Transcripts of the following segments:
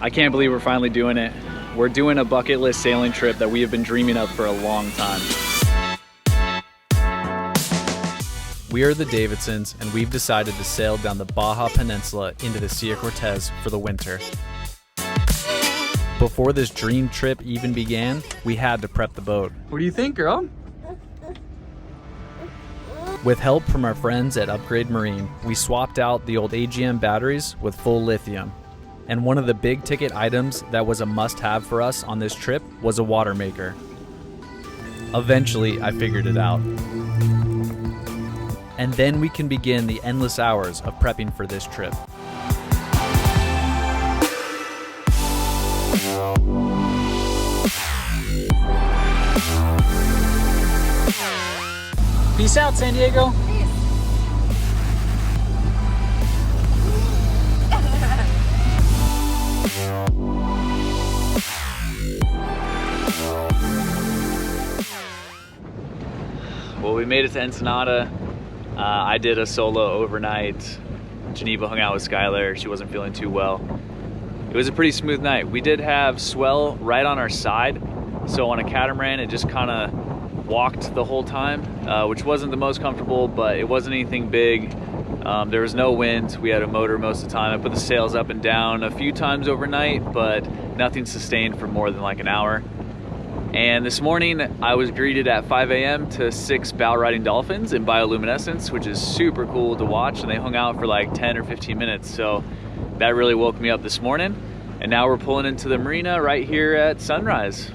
I can't believe we're finally doing it. We're doing a bucket list sailing trip that we have been dreaming of for a long time. We are the Davidsons, and we've decided to sail down the Baja Peninsula into the Sea of Cortez for the winter. Before this dream trip even began, we had to prep the boat. What do you think, girl? With help from our friends at Upgrade Marine, we swapped out the old AGM batteries with full lithium. And one of the big ticket items that was a must-have for us on this trip was a water maker. Eventually, I figured it out. And then we can begin the endless hours of prepping for this trip. Peace out, San Diego. Well, we made it to Ensenada. I did a solo overnight. Geneva hung out with Skylar. She wasn't feeling too well. It was a pretty smooth night. We did have swell right on our side. So on a catamaran, it just kind of walked the whole time, which wasn't the most comfortable, but it wasn't anything big. There was no wind. We had a motor most of the time. I put the sails up and down a few times overnight, but nothing sustained for more than like an hour. And this morning I was greeted at 5 a.m. to 6 bow riding dolphins in bioluminescence, which is super cool to watch, and they hung out for like 10 or 15 minutes. So that really woke me up this morning. And now we're pulling into the marina right here at sunrise.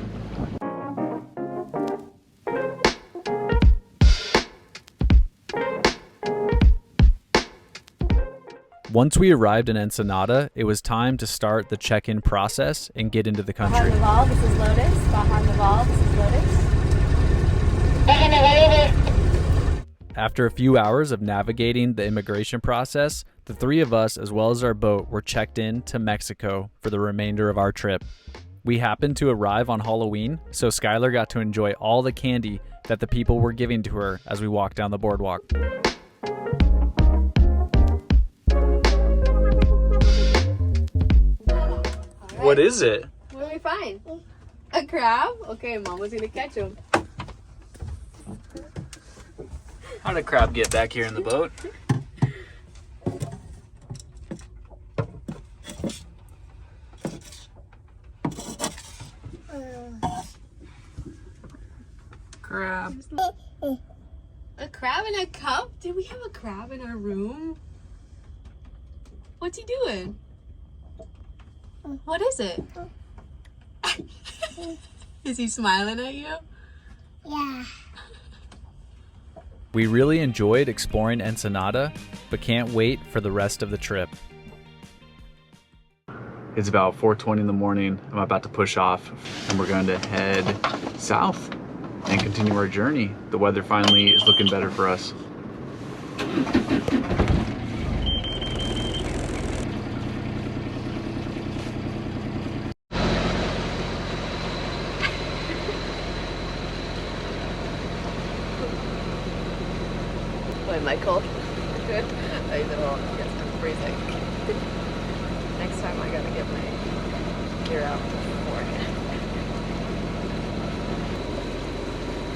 Once we arrived in Ensenada, it was time to start the check-in process and get into the country. Baja this is Lotus. Baja this is Lotus. After a few hours of navigating the immigration process, the three of us, as well as our boat, were checked in to Mexico for the remainder of our trip. We happened to arrive on Halloween, so Skylar got to enjoy all the candy that the people were giving to her as we walked down the boardwalk. What is it? What do we find? A crab? Okay, Mama's gonna catch him. How did a crab get back here in the boat? Crab. A crab in a cup? Did we have a crab in our room? What's he doing? What is it? Is he smiling at you? Yeah. We really enjoyed exploring Ensenada, but can't wait for the rest of the trip. It's about 4:20 in the morning. I'm about to push off, and we're going to head south and continue our journey. The weather finally is looking better for us. Am I cold? Good. I said, well, yes, I'm freezing. Next time I gotta get my gear out beforehand.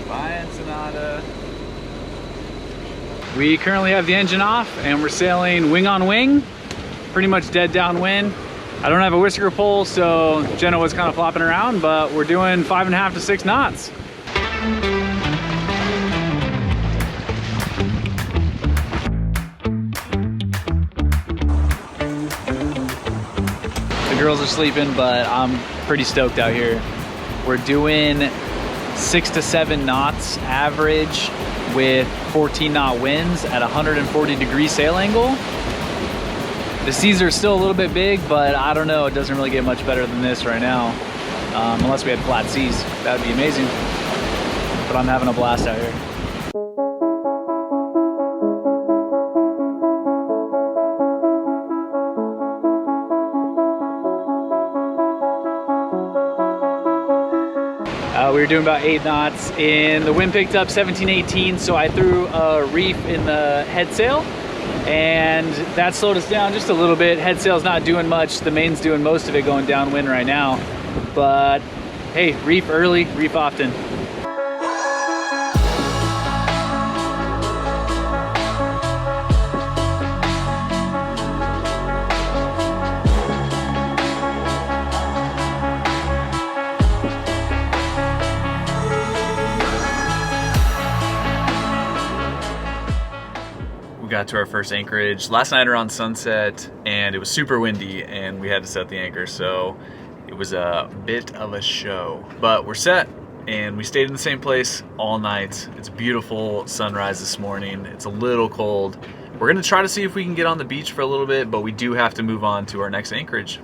Bye, Ensenada. We currently have the engine off and we're sailing wing on wing, pretty much dead downwind. I don't have a whisker pole, so Jenna was kind of flopping around, but we're doing 5.5 to 6 knots. The girls are sleeping, but I'm pretty stoked out here. We're doing 6 to 7 knots average with 14 knot winds at 140-degree sail angle. The seas are still a little bit big, but I don't know, it doesn't really get much better than this right now. Unless we had flat seas, that would be amazing. But I'm having a blast out here. We were doing about 8 knots, and the wind picked up 17, 18, so I threw a reef in the head sail, and that slowed us down just a little bit. Head sail's not doing much. The main's doing most of it going downwind right now. But hey, reef early, reef often. We got to our first anchorage last night around sunset, and it was super windy and we had to set the anchor, so it was a bit of a show. But we're set and we stayed in the same place all night. It's a beautiful sunrise this morning. It's a little cold. We're gonna try to see if we can get on the beach for a little bit, but we do have to move on to our next anchorage.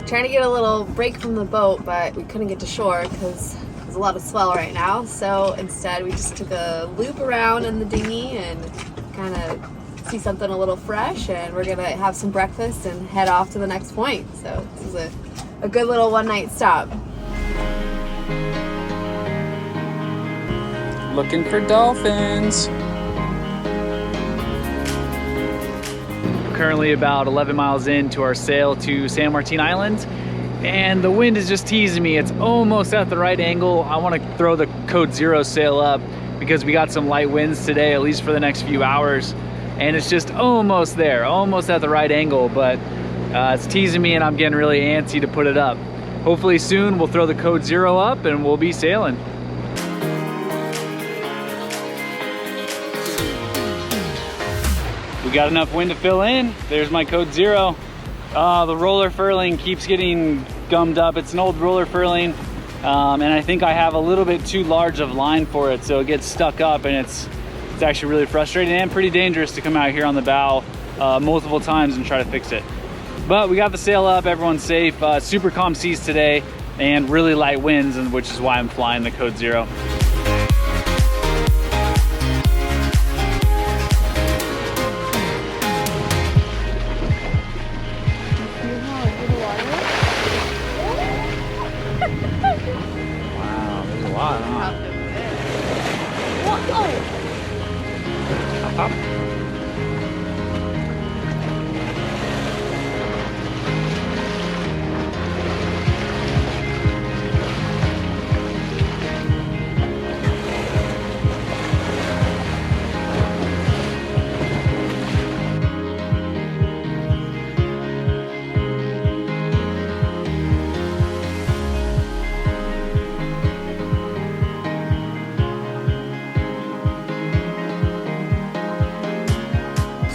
Trying to get a little break from the boat, but we couldn't get to shore because there's a lot of swell right now. So instead we just took a loop around in the dinghy and kind of see something a little fresh, and we're gonna have some breakfast and head off to the next point. So this is a good little one-night stop. Looking for dolphins. Currently about 11 miles into our sail to San Martin Island, and the wind is just teasing me. It's almost at the right angle. I want to throw the code 0 sail up because we got some light winds today, at least for the next few hours, and it's just almost there, almost at the right angle, but it's teasing me and I'm getting really antsy to put it up. Hopefully soon we'll throw the code 0 up and we'll be sailing. We got enough wind to fill in. There's my code 0. The roller furling keeps getting gummed up. It's an old roller furling, and I think I have a little bit too large of line for it, so it gets stuck up, and it's actually really frustrating and pretty dangerous to come out here on the bow multiple times and try to fix it. But we got the sail up, everyone's safe. Super calm seas today and really light winds, which is why I'm flying the code 0.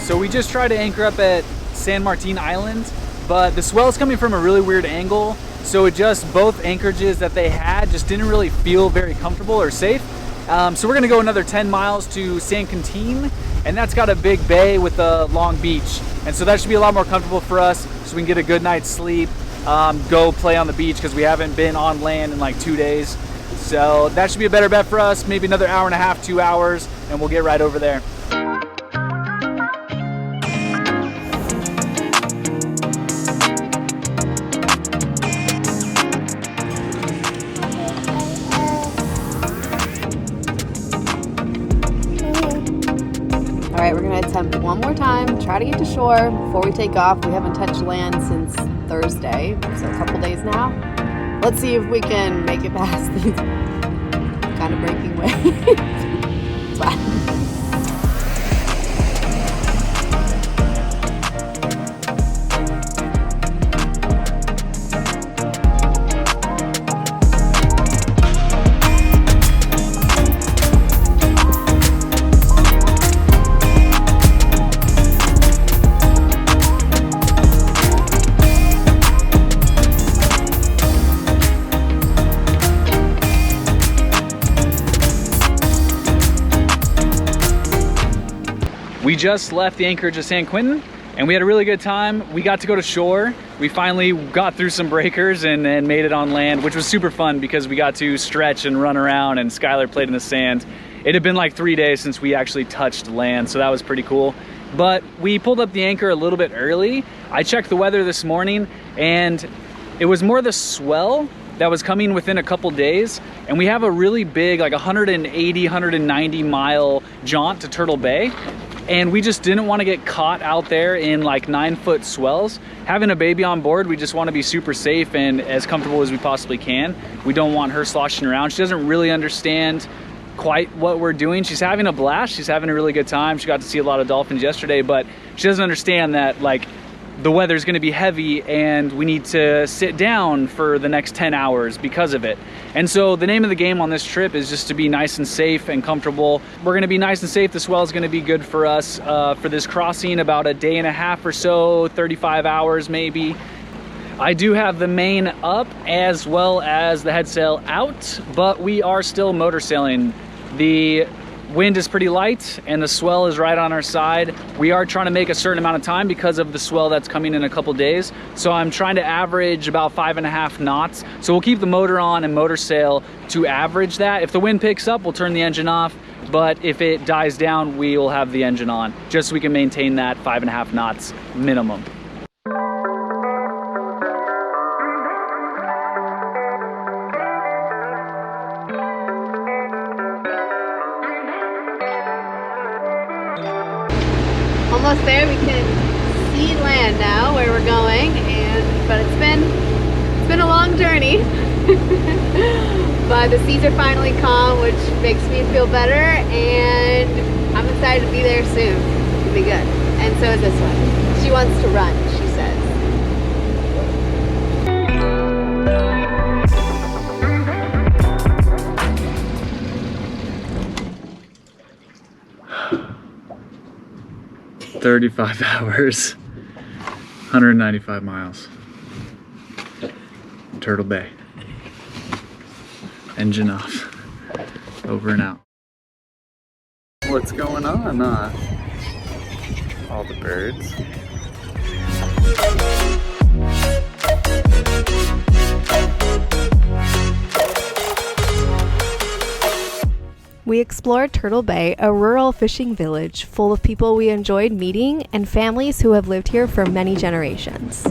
So we just tried to anchor up at San Martin Island, but the swell is coming from a really weird angle, so it just, both anchorages that they had just didn't really feel very comfortable or safe. So we're gonna go another 10 miles to San Quintin, and that's got a big bay with a long beach. And so that should be a lot more comfortable for us, so we can get a good night's sleep, go play on the beach, because we haven't been on land in like 2 days. So that should be a better bet for us, maybe another hour and a half, 2 hours, and we'll get right over there. All right, we're gonna attempt one more time, try to get to shore before we take off. We haven't touched land since Thursday, so a couple days now. Let's see if we can make it past these kind of breaking waves. Bye. We just left the anchorage of San Quintin and we had a really good time. We got to go to shore. We finally got through some breakers and made it on land, which was super fun because we got to stretch and run around, and Skylar played in the sand. it had been like 3 days since we actually touched land, so that was pretty cool. But we pulled up the anchor a little bit early. I checked the weather this morning, and it was more the swell that was coming within a couple days. And we have a really big, like 180, 190 mile jaunt to Turtle Bay. And we just didn't want to get caught out there in like 9-foot swells. Having a baby on board, we just want to be super safe and as comfortable as we possibly can. We don't want her sloshing around. She doesn't really understand quite what we're doing. She's having a blast. She's having a really good time. She got to see a lot of dolphins yesterday, but she doesn't understand that like the weather's going to be heavy and we need to sit down for the next 10 hours because of it. And so the name of the game on this trip is just to be nice and safe and comfortable. We're going to be nice and safe. The swell is going to be good for us for this crossing, about a day and a half or so, 35 hours maybe. I do have the main up as well as the head sail out, but we are still motor sailing. The wind is pretty light and the swell is right on our side. We are trying to make a certain amount of time because of the swell that's coming in a couple days. So I'm trying to average about 5.5 knots. So we'll keep the motor on and motor sail to average that. If the wind picks up, we'll turn the engine off. But if it dies down, we will have the engine on just so we can maintain that 5.5 knots minimum. Almost there. We can see land now where we're going, but it's been a long journey. But the seas are finally calm, which makes me feel better, and I'm excited to be there soon. It'll be good. And so is this one. She wants to run, she says. $35 hours, 195 miles. Turtle Bay. Engine off. Over and out. What's going on? All the birds. We explored Turtle Bay, a rural fishing village full of people we enjoyed meeting and families who have lived here for many generations.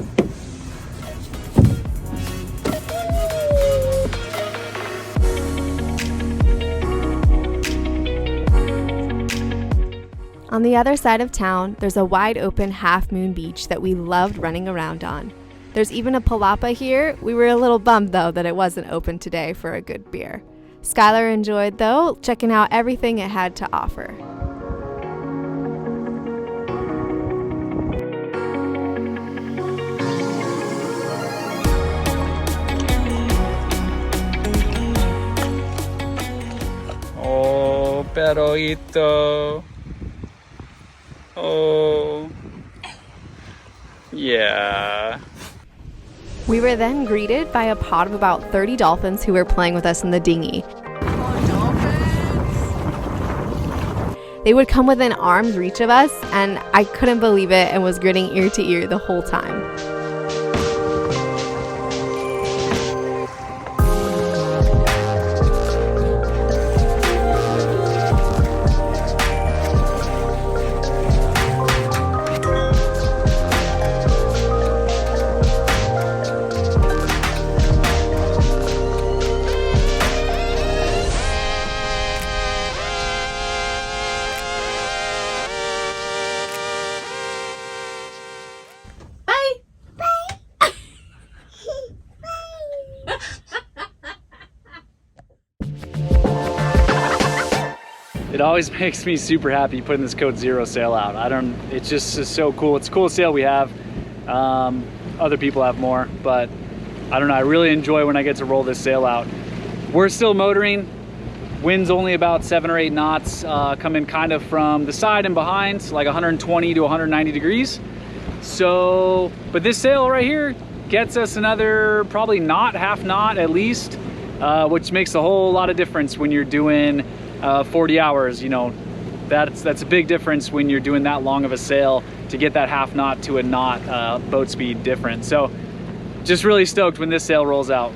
On the other side of town, there's a wide open half-moon beach that we loved running around on. There's even a palapa here. We were a little bummed though that it wasn't open today for a good beer. Skylar enjoyed, though, checking out everything it had to offer. Oh, perrito. Oh. Yeah. We were then greeted by a pod of about 30 dolphins who were playing with us in the dinghy. They would come within arm's reach of us, and I couldn't believe it and was grinning ear to ear the whole time. It always makes me super happy putting this Code Zero sail out. It's just so cool. It's a cool sail we have. Other people have more, but I don't know. I really enjoy when I get to roll this sail out. We're still motoring. Wind's only about 7 or 8 knots, coming kind of from the side and behind, like 120 to 190 degrees. So, but this sail right here gets us another probably knot, half knot at least, which makes a whole lot of difference when you're doing 40 hours, you know. That's a big difference when you're doing that long of a sail to get that half knot to a knot boat speed difference. So just really stoked when this sail rolls out.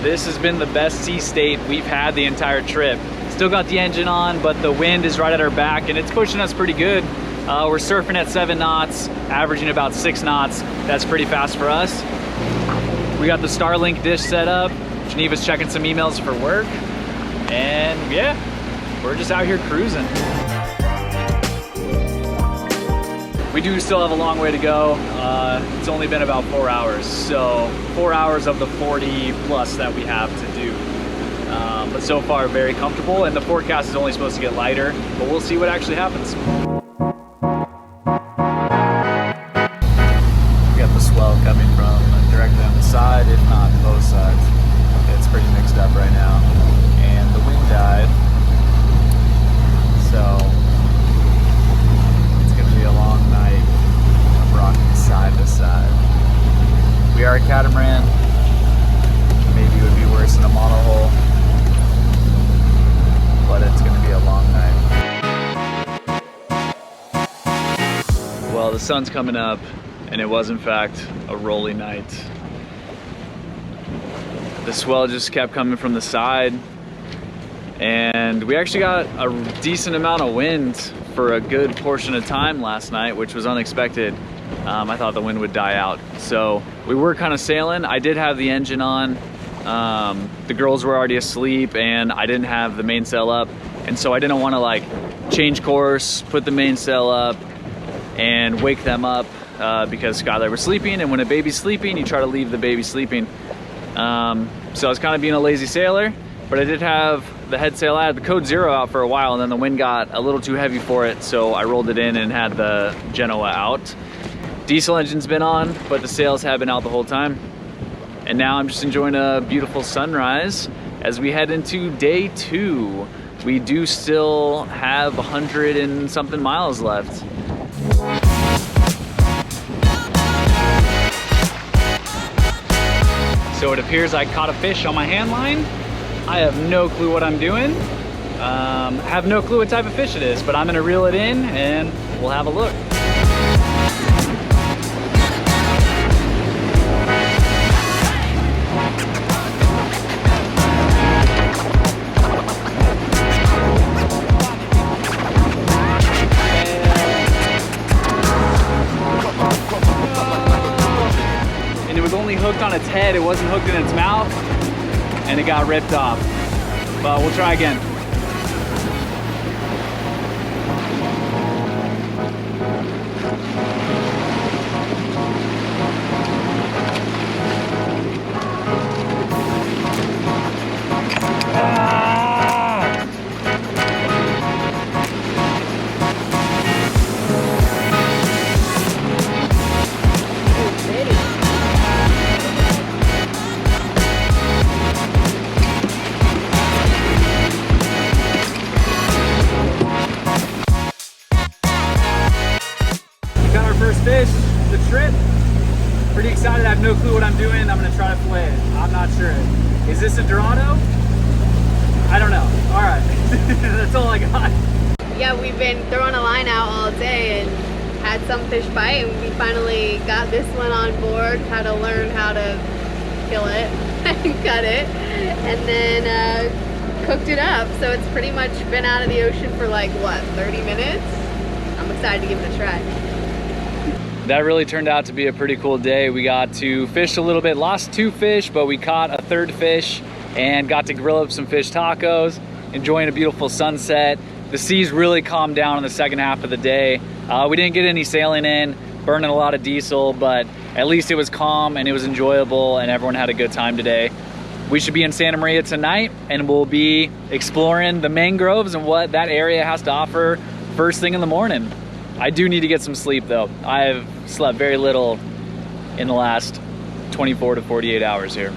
This has been the best sea state we've had the entire trip. Still got the engine on, but the wind is right at our back and it's pushing us pretty good. We're surfing at 7 knots, averaging about 6 knots. That's pretty fast for us. We got the Starlink dish set up. Geneva's checking some emails for work. And yeah, we're just out here cruising. We do still have a long way to go. It's only been about 4 hours. So 4 hours of the 40 plus that we have to do. But so far very comfortable, and the forecast is only supposed to get lighter, but we'll see what actually happens. We got the swell coming from directly on the side, if not both sides. It's pretty mixed up right now. And the wind died. So it's gonna be a long night of rocking side to side. We are a catamaran. Maybe it would be worse than a monohull, but it's gonna be a long night. Well, the sun's coming up, and it was in fact a rolling night. The swell just kept coming from the side, and we actually got a decent amount of wind for a good portion of time last night, which was unexpected. I thought the wind would die out. So we were kind of sailing. I did have the engine on. The girls were already asleep and I didn't have the mainsail up. And so I didn't want to like change course, put the mainsail up and wake them up because Skylar was sleeping. And when a baby's sleeping, you try to leave the baby sleeping. So I was kind of being a lazy sailor, but I did have the head sail. I had the code 0 out for a while, and then the wind got a little too heavy for it. So I rolled it in and had the Genoa out. Diesel engine's been on, but the sails have been out the whole time. And now I'm just enjoying a beautiful sunrise as we head into day 2. We do still have 100 and something miles left. So it appears I caught a fish on my hand line. I have no clue what I'm doing. Have no clue what type of fish it is, but I'm gonna reel it in and we'll have a look. Hooked on its head, it wasn't hooked in its mouth, and it got ripped off. But we'll try again. Fish, the trip. Pretty excited. I have no clue what I'm doing. I'm gonna try to fillet it. I'm not sure. Is this a Dorado? I don't know. All right, that's all I got. Yeah, we've been throwing a line out all day and had some fish bite, and we finally got this one on board. Had to learn how to kill it and cut it, and then cooked it up. So it's pretty much been out of the ocean for like what, 30 minutes? I'm excited to give it a try. That really turned out to be a pretty cool day. We got to fish a little bit, lost 2 fish, but we caught a 3rd fish and got to grill up some fish tacos, enjoying a beautiful sunset. The seas really calmed down in the second half of the day. We didn't get any sailing in, burning a lot of diesel, but at least it was calm and it was enjoyable and everyone had a good time today. We should be in Santa Maria tonight and we'll be exploring the mangroves and what that area has to offer first thing in the morning. I do need to get some sleep though. I've slept very little in the last 24 to 48 hours here.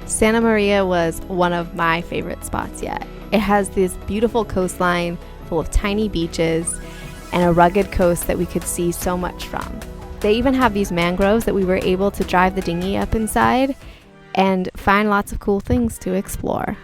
Santa Maria was one of my favorite spots yet. It has this beautiful coastline full of tiny beaches and a rugged coast that we could see so much from. They even have these mangroves that we were able to drive the dinghy up inside and find lots of cool things to explore.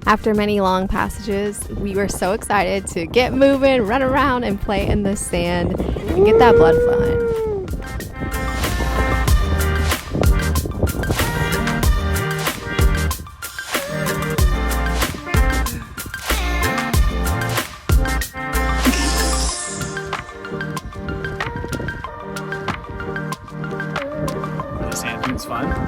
After many long passages, we were so excited to get moving, run around, and play in the sand and get that blood flowing. The sand dune's fun.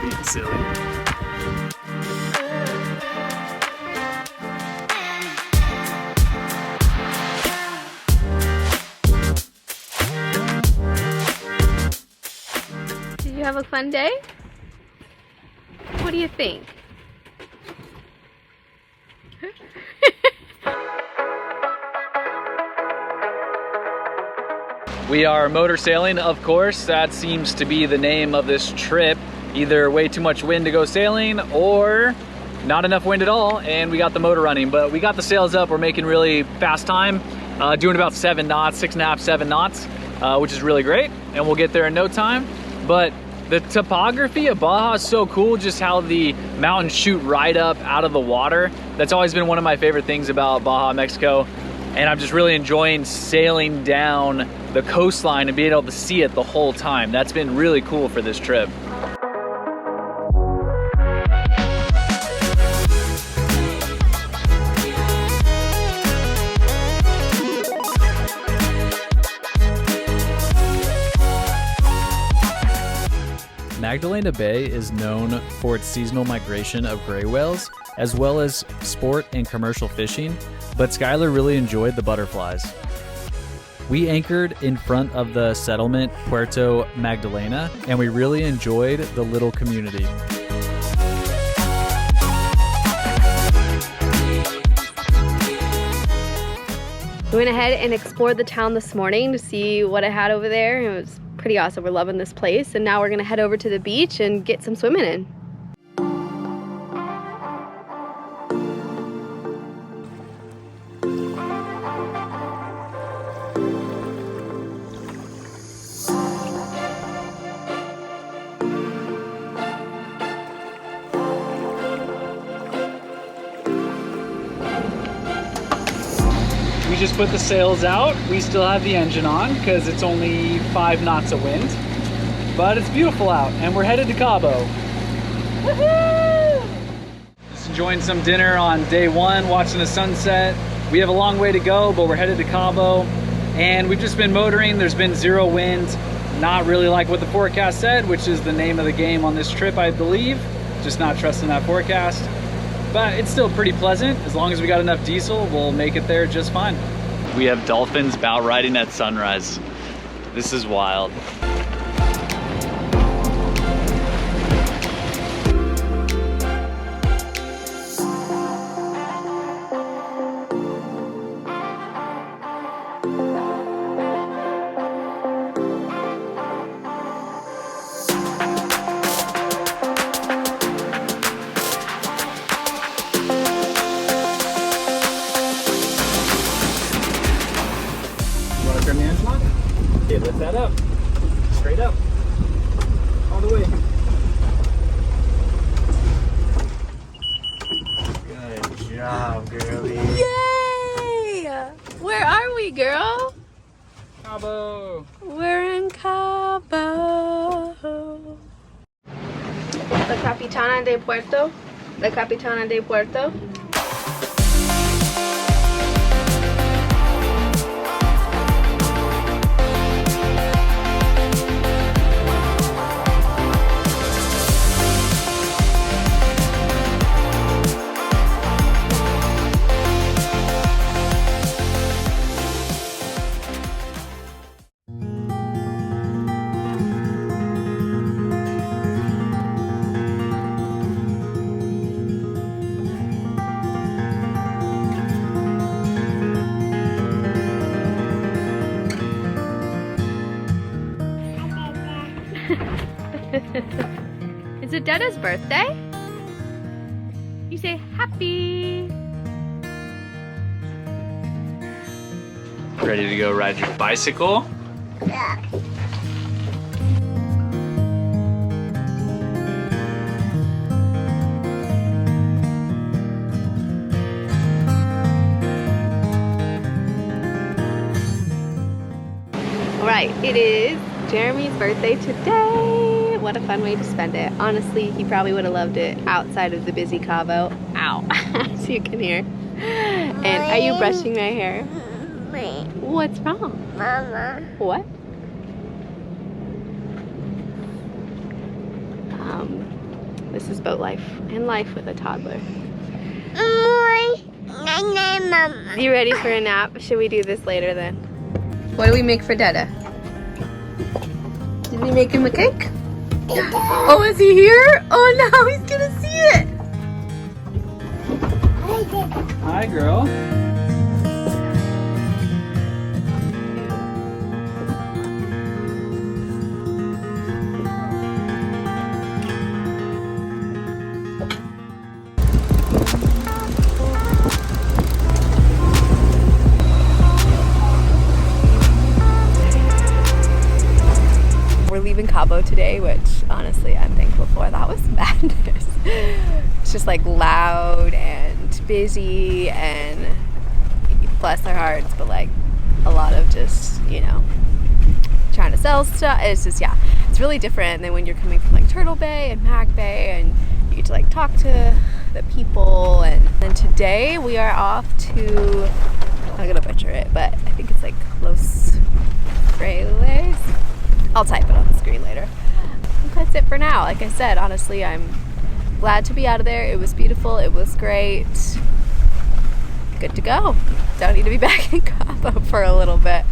Being silly. Did you have a fun day? What do you think? We are motor sailing, of course. That seems to be the name of this trip. Either way too much wind to go sailing or not enough wind at all, and we got the motor running. But we got the sails up, we're making really fast time, doing about 7 knots, 6.5, 7 knots, which is really great, and we'll get there in no time. But the topography of Baja is so cool, just how the mountains shoot right up out of the water. That's always been one of my favorite things about Baja, Mexico. And I'm just really enjoying sailing down the coastline and being able to see it the whole time. That's been really cool for this trip. Magdalena Bay is known for its seasonal migration of gray whales, as well as sport and commercial fishing, but Skylar really enjoyed the butterflies. We anchored in front of the settlement Puerto Magdalena, and we really enjoyed the little community. We went ahead and explored the town this morning to see what it had over there. It was pretty awesome. We're loving this place, and now we're gonna head over to the beach and get some swimming in. We just put the sails out. We still have the engine on because it's only 5 knots of wind, but it's beautiful out and we're headed to Cabo. Woohoo! Just enjoying some dinner on day 1, watching the sunset. We have a long way to go, but we're headed to Cabo and we've just been motoring. There's been 0 wind, not really like what the forecast said, which is the name of the game on this trip, I believe. Just not trusting that forecast. But it's still pretty pleasant. As long as we got enough diesel, we'll make it there just fine. We have dolphins bow riding at sunrise. This is wild. Okay, lift that up. Straight up. All the way. Good job, girlie. Yay! Where are we, girl? Cabo. We're in Cabo. The Capitana de Puerto. The Capitana de Puerto. Is it Dada's birthday? You say happy. Ready to go ride your bicycle? Yeah. Right, it is Jeremy's birthday today. What a fun way to spend it. Honestly, he probably would have loved it outside of the busy Cabo. Ow, as you can hear. And are you brushing my hair? What's wrong? Mama. What? This is boat life and life with a toddler. Mama. You ready for a nap? Should we do this later then? What do we make for Dada? Did we make him a cake? Oh, is he here? Oh, now he's gonna see it. Hi, girl. We're leaving Cabo today, which honestly I'm thankful for. That was madness. It's just like loud and busy and bless their hearts, but like a lot of just, you know, trying to sell stuff. It's just, yeah, it's really different than when you're coming from like Turtle Bay and Mag Bay and you get to like talk to the people. And then today we are off to, I'm gonna butcher it, but I think it's like Los Frailes. I'll type it on the screen later. That's it for now. Like I said, honestly, I'm glad to be out of there. It was beautiful. It was great. Good to go. Don't need to be back in Cabo for a little bit.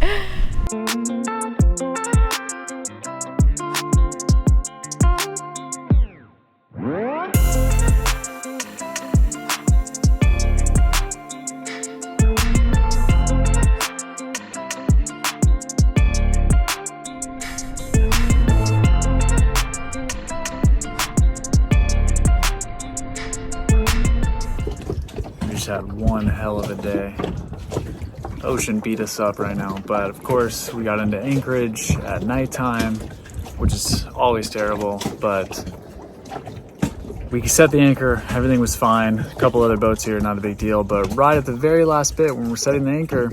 Had one hell of a day. Ocean beat us up right now, but of course we got into anchorage at nighttime, which is always terrible, but we set the anchor, everything was fine. A couple other boats here, not a big deal, but right at the very last bit when we're setting the anchor,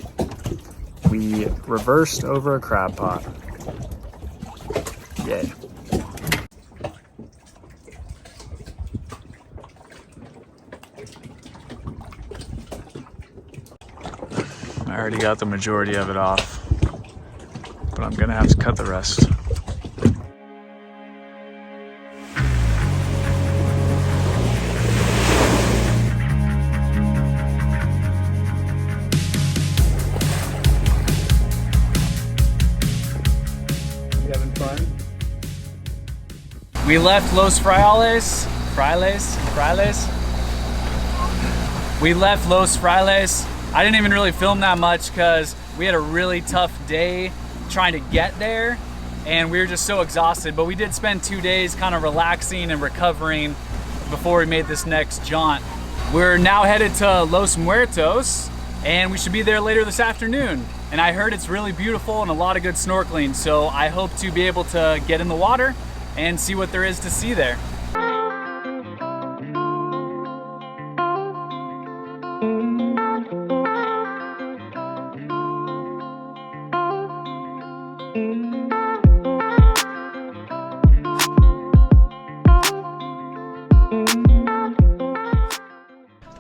we reversed over a crab pot. Yay. I already got the majority of it off, but I'm gonna have to cut the rest. You having fun? We left Los Frailes. We left Los Frailes. I didn't even really film that much because we had a really tough day trying to get there and we were just so exhausted, but we did spend 2 days kind of relaxing and recovering before we made this next jaunt. We're now headed to Los Muertos and we should be there later this afternoon. And I heard it's really beautiful and a lot of good snorkeling, so I hope to be able to get in the water and see what there is to see there.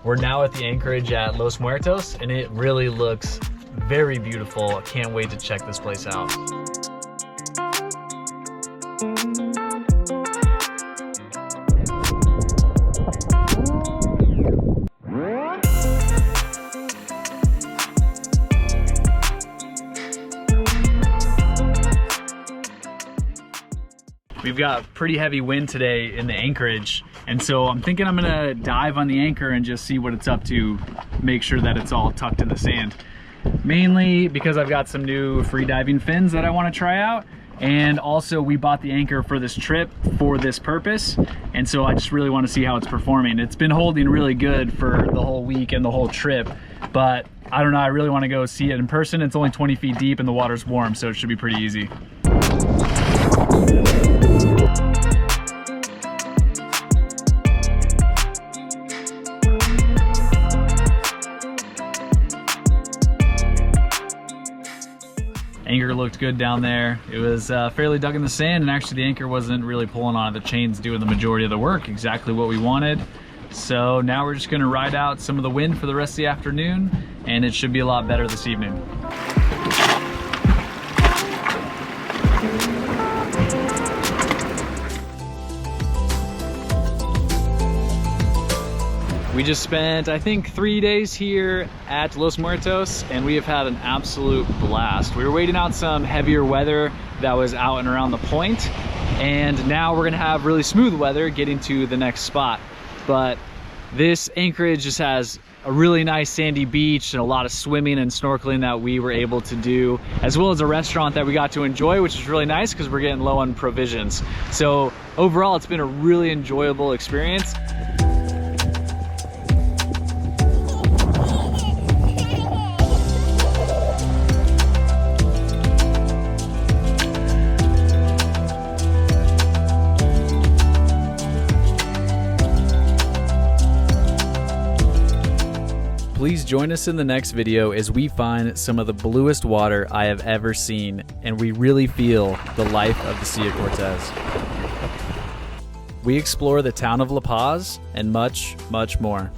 We're now at the anchorage at Los Muertos and it really looks very beautiful. I can't wait to check this place out. We've got pretty heavy wind today in the anchorage, and so I'm thinking I'm gonna dive on the anchor and just see what it's up to, make sure that it's all tucked in the sand. Mainly because I've got some new free diving fins that I want to try out, and also we bought the anchor for this trip for this purpose, and so I just really want to see how it's performing. It's been holding really good for the whole week and the whole trip, but I don't know, I really want to go see it in person. It's only 20 feet deep and the water's warm, so it should be pretty easy. Anchor anchor looked good down there. It was fairly dug in the sand, and actually the anchor wasn't really pulling on it. The chain's doing the majority of the work, exactly what we wanted. So now we're just gonna ride out some of the wind for the rest of the afternoon, and it should be a lot better this evening. We just spent, I think, 3 days here at Los Muertos, and we have had an absolute blast. We were waiting out some heavier weather that was out and around the point, and now we're gonna have really smooth weather getting to the next spot. But this anchorage just has a really nice sandy beach and a lot of swimming and snorkeling that we were able to do, as well as a restaurant that we got to enjoy, which is really nice because we're getting low on provisions. So overall, it's been a really enjoyable experience. Please join us in the next video as we find some of the bluest water I have ever seen, and we really feel the life of the Sea of Cortez. We explore the town of La Paz and much, much more.